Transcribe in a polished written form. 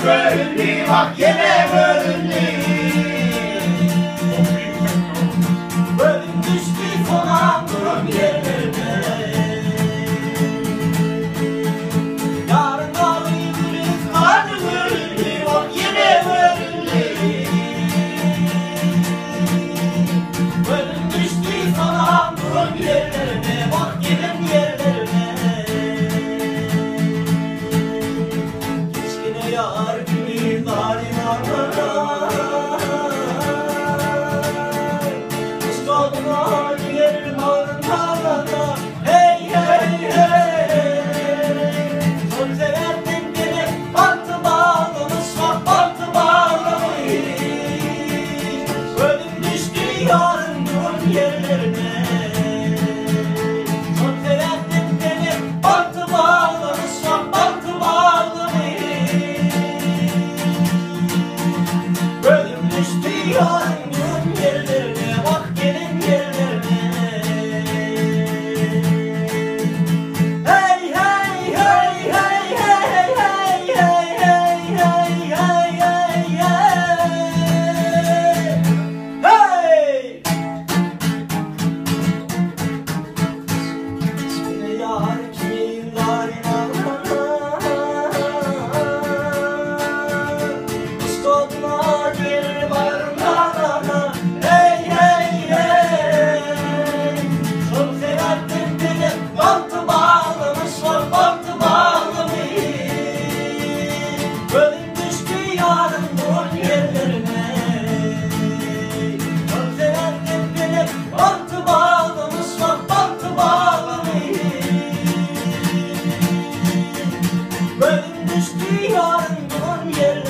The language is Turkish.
bölündü, bak yine bölündü. Bölüm düştü falan durum yerlerine. Yarın ağlayabiliriz, vardı bölündü, bak yine bölündü. Bölüm düştü falan durum yerlerine, bak yine yerlerine. Keşke yar gibi zalim ağlara. Uskaldına giderim ağrın dağlara. Hey hey hey. Çok severdim beni, bantı bağlamış, bak bantı bağlamış. Bölüm düştü yarın durum yerlerine. Çok severdim beni, bantı bağlamış, bak bantı bağlamış. Bölüm düştü yarın durum yerlerine, bak gelin yerlerine. Hey hey hey hey hey hey hey hey hey hey hey hey. Şimdi yar kimin zalim ağlara. Uskaldına girerim ağrın dağlara. Hey hey hey. Çok severdim beni, bantı bağlamış, bak bantı bağlamış. Bölüm düştü yarın durum yerlerine. Çok severdim beni, bantı bağlamış, bak bantı bağlamış. Bölüm düştü yarın durum yerlerine.